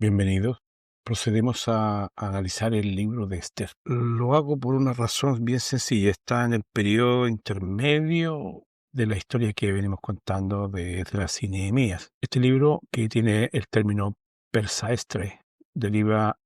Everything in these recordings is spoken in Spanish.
Bienvenidos. Procedemos a analizar el libro de Esther. Lo hago por una razón bien sencilla. Está en el periodo intermedio de la historia que venimos contando de Esdras y Nehemías. Este libro, que tiene el término persaestre, deriva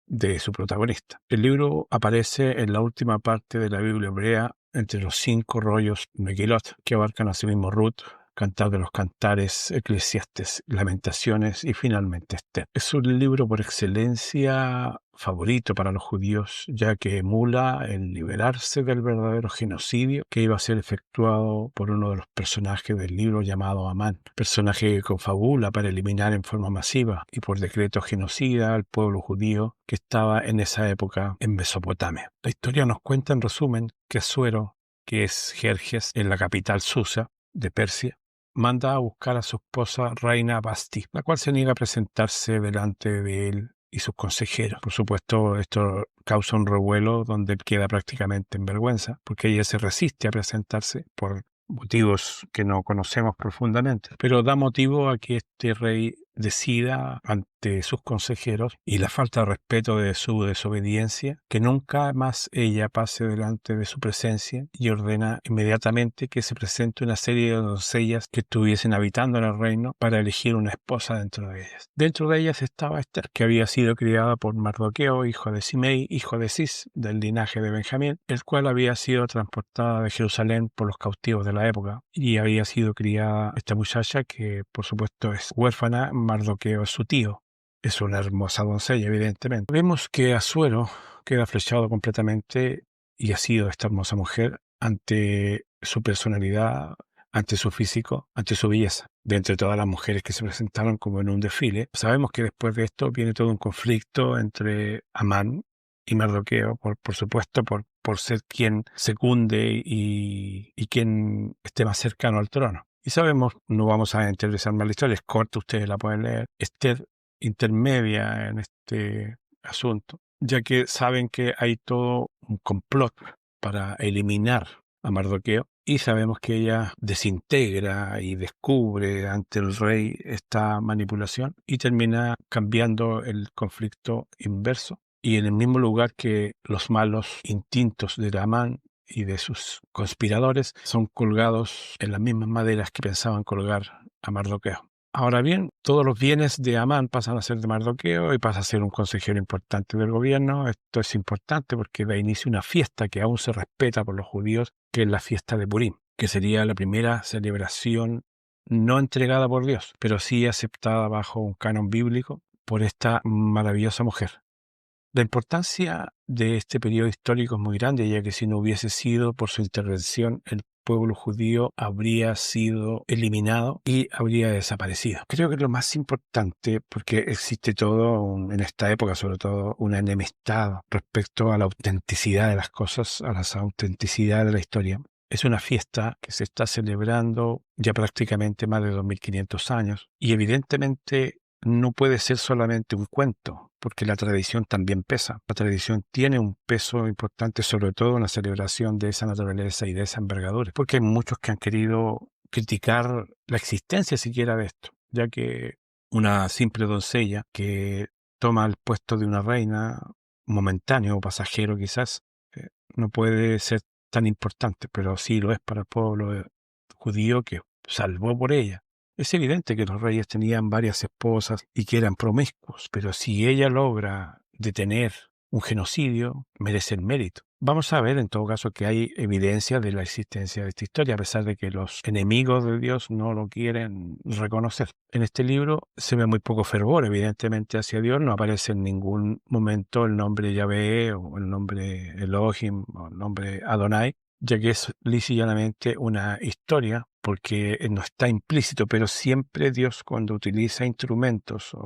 de su protagonista. El libro aparece en la última parte de la Biblia hebrea, entre los 5 rollos Megilot, que abarcan asimismo Ruth, Cantar de los Cantares, Eclesiastes, Lamentaciones y finalmente Esther. Es un libro por excelencia favorito para los judíos, ya que emula el liberarse del verdadero genocidio que iba a ser efectuado por uno de los personajes del libro llamado Amán, personaje que confabula para eliminar en forma masiva y por decreto genocida al pueblo judío que estaba en esa época en Mesopotamia. La historia nos cuenta en resumen que Asuero, que es Jerjes en la capital Susa de Persia, manda a buscar a su esposa Reina Basti, la cual se niega a presentarse delante de él y sus consejeros. Por supuesto, esto causa un revuelo donde él queda prácticamente en vergüenza, porque ella se resiste a presentarse por motivos que no conocemos profundamente, pero da motivo a que este rey decida ante sus consejeros y la falta de respeto de su desobediencia, que nunca más ella pase delante de su presencia, y ordena inmediatamente que se presente una serie de doncellas que estuviesen habitando en el reino para elegir una esposa dentro de ellas. Dentro de ellas estaba Esther, que había sido criada por Mardoqueo, hijo de Simei, hijo de Cis, del linaje de Benjamín, el cual había sido transportada de Jerusalén por los cautivos de la época, y había sido criada esta muchacha, que por supuesto es huérfana. Mardoqueo es su tío. Es una hermosa doncella, evidentemente. Vemos que Asuero queda flechado completamente, y ha sido esta hermosa mujer, ante su personalidad, ante su físico, ante su belleza. De entre todas las mujeres que se presentaron como en un desfile, sabemos que después de esto viene todo un conflicto entre Amán y Mardoqueo, por supuesto, por ser quien secunde y quien esté más cercano al trono. Y sabemos, no vamos a interesar más la historia, es corta, ustedes la pueden leer. Esther intermedia en este asunto, ya que saben que hay todo un complot para eliminar a Mardoqueo, y sabemos que ella desintegra y descubre ante el rey esta manipulación y termina cambiando el conflicto inverso. Y en el mismo lugar que los malos instintos de Amán y de sus conspiradores son colgados en las mismas maderas que pensaban colgar a Mardoqueo. Ahora bien, todos los bienes de Amán pasan a ser de Mardoqueo y pasa a ser un consejero importante del gobierno. Esto es importante porque da inicio a una fiesta que aún se respeta por los judíos, que es la fiesta de Purim, que sería la primera celebración no entregada por Dios, pero sí aceptada bajo un canon bíblico por esta maravillosa mujer. La importancia de este periodo histórico es muy grande, ya que si no hubiese sido por su intervención, el pueblo judío habría sido eliminado y habría desaparecido. Creo que es lo más importante, porque existe en esta época sobre todo, una enemistad respecto a la autenticidad de las cosas, a la autenticidad de la historia. Es una fiesta que se está celebrando ya prácticamente más de 2500 años, y evidentemente no puede ser solamente un cuento, porque la tradición también pesa. La tradición tiene un peso importante, sobre todo en la celebración de esa naturaleza y de esa envergadura, porque hay muchos que han querido criticar la existencia siquiera de esto, ya que una simple doncella que toma el puesto de una reina, momentáneo o pasajero quizás, no puede ser tan importante, pero sí lo es para el pueblo judío, que salvó por ella. Es evidente que los reyes tenían varias esposas y que eran promiscuos, pero si ella logra detener un genocidio, merece el mérito. Vamos a ver en todo caso que hay evidencia de la existencia de esta historia, a pesar de que los enemigos de Dios no lo quieren reconocer. En este libro se ve muy poco fervor, evidentemente, hacia Dios. No aparece en ningún momento el nombre Yahvé o el nombre Elohim o el nombre Adonai, ya que es lisa y llanamente una historia, porque no está implícito, pero siempre Dios, cuando utiliza instrumentos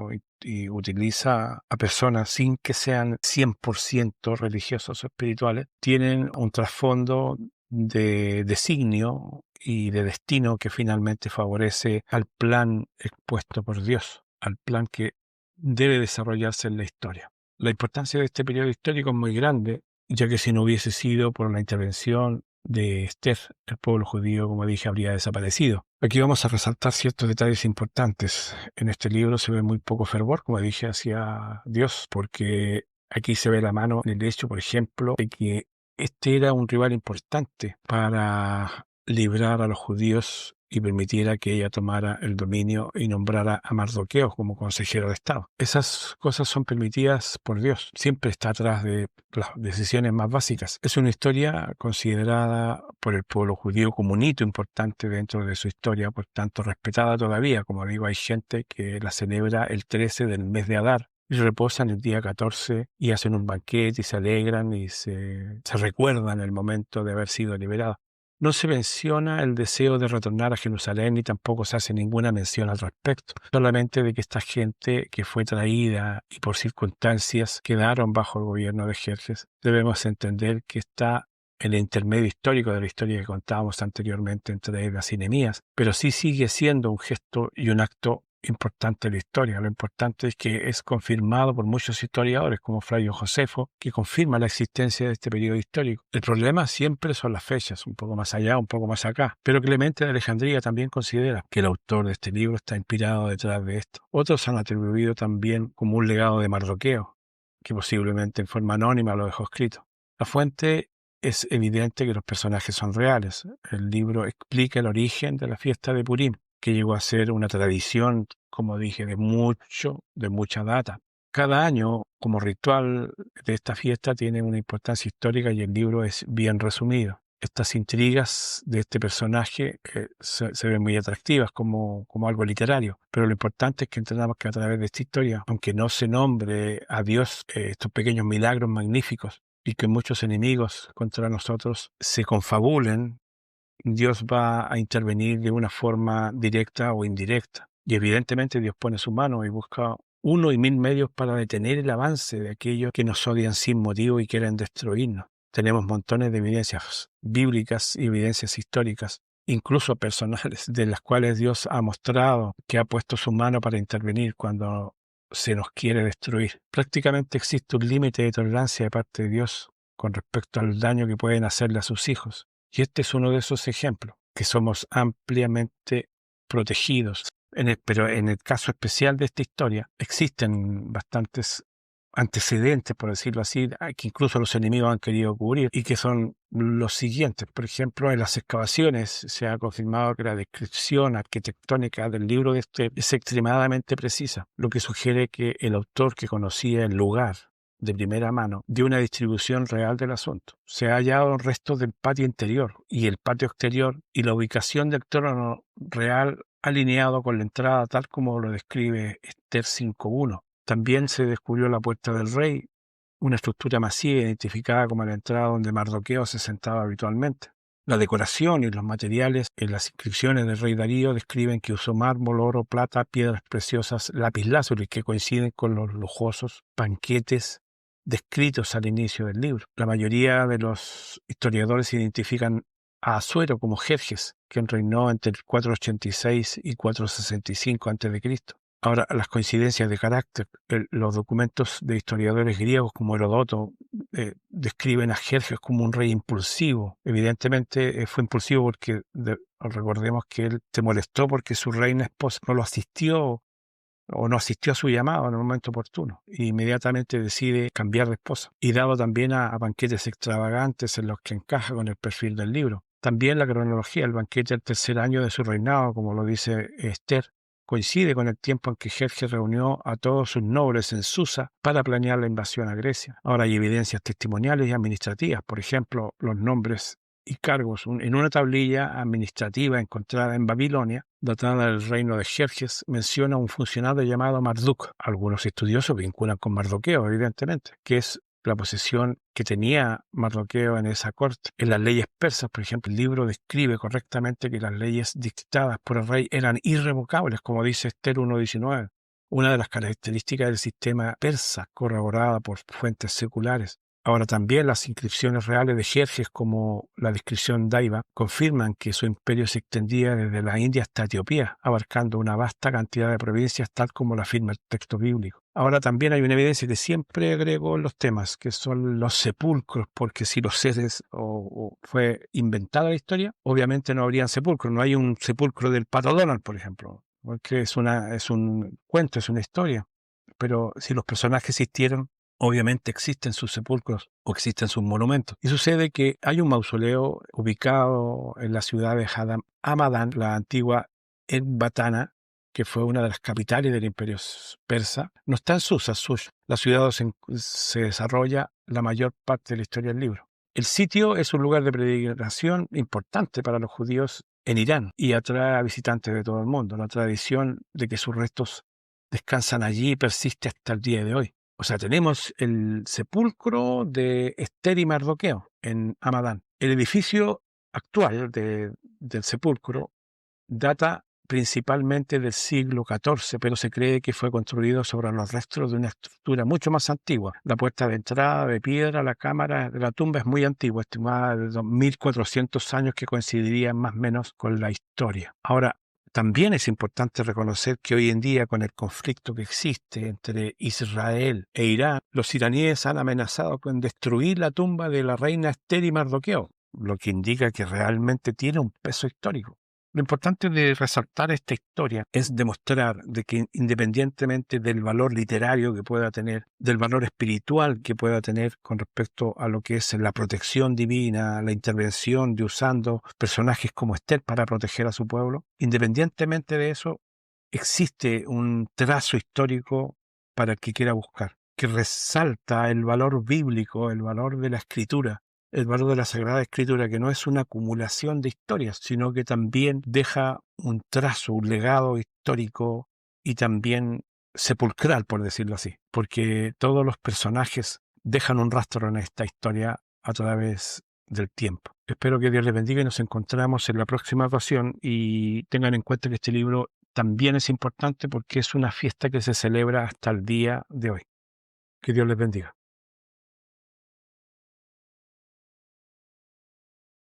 y utiliza a personas sin que sean 100% religiosos o espirituales, tienen un trasfondo de designio y de destino que finalmente favorece al plan expuesto por Dios, al plan que debe desarrollarse en la historia. La importancia de este periodo histórico es muy grande, ya que si no hubiese sido por la intervención de Esther, el pueblo judío, como dije, habría desaparecido. Aquí vamos a resaltar ciertos detalles importantes. En este libro se ve muy poco fervor, como dije, hacia Dios, porque aquí se ve la mano en el hecho, por ejemplo, de que este era un rival importante para librar a los judíos y permitiera que ella tomara el dominio y nombrara a Mardoqueo como consejero de Estado. Esas cosas son permitidas por Dios. Siempre está atrás de las decisiones más básicas. Es una historia considerada por el pueblo judío como un hito importante dentro de su historia, por tanto respetada todavía. Como digo, hay gente que la celebra el 13 del mes de Adar y reposan el día 14 y hacen un banquete y se alegran y se recuerdan el momento de haber sido liberados. No se menciona el deseo de retornar a Jerusalén ni tampoco se hace ninguna mención al respecto, solamente de que esta gente que fue traída y por circunstancias quedaron bajo el gobierno de Jerjes. Debemos entender que está en el intermedio histórico de la historia que contábamos anteriormente entre Esdras y Nehemías, pero sí sigue siendo un gesto y un acto importante de la historia. Lo importante es que es confirmado por muchos historiadores, como Flavio Josefo, que confirma la existencia de este periodo histórico. El problema siempre son las fechas, un poco más allá, un poco más acá. Pero Clemente de Alejandría también considera que el autor de este libro está inspirado detrás de esto. Otros han atribuido también como un legado de Mardoqueo, que posiblemente en forma anónima lo dejó escrito. La fuente es evidente que los personajes son reales. El libro explica el origen de la fiesta de Purim, que llegó a ser una tradición, como dije, de mucha data. Cada año, como ritual de esta fiesta, tiene una importancia histórica y el libro es bien resumido. Estas intrigas de este personaje se ven muy atractivas como algo literario, pero lo importante es que entendamos que a través de esta historia, aunque no se nombre a Dios estos pequeños milagros magníficos y que muchos enemigos contra nosotros se confabulen, Dios va a intervenir de una forma directa o indirecta. Y evidentemente Dios pone su mano y busca 1 y 1000 medios para detener el avance de aquellos que nos odian sin motivo y quieren destruirnos. Tenemos montones de evidencias bíblicas y evidencias históricas, incluso personales, de las cuales Dios ha mostrado que ha puesto su mano para intervenir cuando se nos quiere destruir. Prácticamente existe un límite de tolerancia de parte de Dios con respecto al daño que pueden hacerle a sus hijos. Y este es uno de esos ejemplos, que somos ampliamente protegidos. Pero en el caso especial de esta historia, existen bastantes antecedentes, por decirlo así, que incluso los enemigos han querido cubrir y que son los siguientes. Por ejemplo, en las excavaciones se ha confirmado que la descripción arquitectónica del libro de este es extremadamente precisa, lo que sugiere que el autor, que conocía el lugar de primera mano, dio una distribución real del asunto. Se ha hallado restos del patio interior y el patio exterior y la ubicación del trono real alineado con la entrada tal como lo describe Esther 5.1. También se descubrió la puerta del rey, una estructura masiva identificada como la entrada donde Mardoqueo se sentaba habitualmente. La decoración y los materiales en las inscripciones del rey Darío describen que usó mármol, oro, plata, piedras preciosas, lapislázuli, que coinciden con los lujosos banquetes descritos al inicio del libro. La mayoría de los historiadores identifican a Asuero como Jerjes, quien reinó entre el 486 y 465 a.C. Ahora, las coincidencias de carácter. Los documentos de historiadores griegos como Herodoto describen a Jerjes como un rey impulsivo. Evidentemente fue impulsivo porque recordemos que él se molestó porque su reina esposa no lo asistió o no asistió a su llamado en el momento oportuno. E inmediatamente decide cambiar de esposa. Y dado también a banquetes extravagantes en los que encaja con el perfil del libro. También la cronología, el banquete del tercer año de su reinado, como lo dice Esther, coincide con el tiempo en que Jerjes reunió a todos sus nobles en Susa para planear la invasión a Grecia. Ahora hay evidencias testimoniales y administrativas, por ejemplo, los nombres y cargos en una tablilla administrativa encontrada en Babilonia, datada del reino de Jerjes, menciona un funcionario llamado Marduk. Algunos estudiosos vinculan con Mardoqueo, evidentemente, que es la posición que tenía Mardoqueo en esa corte. En las leyes persas, por ejemplo, el libro describe correctamente que las leyes dictadas por el rey eran irrevocables, como dice Esther 1.19. Una de las características del sistema persa, corroborada por fuentes seculares, Ahora también las inscripciones reales de Jerjes, como la descripción Daiva, confirman que su imperio se extendía desde la India hasta Etiopía, abarcando una vasta cantidad de provincias, tal como lo afirma el texto bíblico. Ahora también hay una evidencia que siempre agrego en los temas, que son los sepulcros, porque si los seres o fue inventada la historia, obviamente no habrían sepulcros. No hay un sepulcro del Pato Donald, por ejemplo, porque es un cuento, es una historia. Pero si los personajes existieron, obviamente existen sus sepulcros o existen sus monumentos. Y sucede que hay un mausoleo ubicado en la ciudad de Hamadan, la antigua Ekbatana, que fue una de las capitales del imperio persa. No está en Susa, Sush, la ciudad donde se desarrolla la mayor parte de la historia del libro. El sitio es un lugar de peregrinación importante para los judíos en Irán y atrae a visitantes de todo el mundo. La tradición de que sus restos descansan allí persiste hasta el día de hoy. O sea, tenemos el sepulcro de Esther y Mardoqueo en Hamadán. El edificio actual del sepulcro data principalmente del siglo XIV, pero se cree que fue construido sobre los restos de una estructura mucho más antigua. La puerta de entrada de piedra, la cámara de la tumba es muy antigua, estimada de 2400 años, que coincidiría más o menos con la historia. Ahora, también es importante reconocer que hoy en día, con el conflicto que existe entre Israel e Irán, los iraníes han amenazado con destruir la tumba de la reina Esther y Mardoqueo, lo que indica que realmente tiene un peso histórico. Lo importante de resaltar esta historia es demostrar de que, independientemente del valor literario que pueda tener, del valor espiritual que pueda tener con respecto a lo que es la protección divina, la intervención de usando personajes como Esther para proteger a su pueblo, independientemente de eso, existe un trazo histórico para el que quiera buscar, que resalta el valor bíblico, el valor de la escritura, el valor de la Sagrada Escritura, que no es una acumulación de historias, sino que también deja un trazo, un legado histórico y también sepulcral, por decirlo así, porque todos los personajes dejan un rastro en esta historia a través del tiempo. Espero que Dios les bendiga y nos encontramos en la próxima ocasión, y tengan en cuenta que este libro también es importante porque es una fiesta que se celebra hasta el día de hoy. Que Dios les bendiga.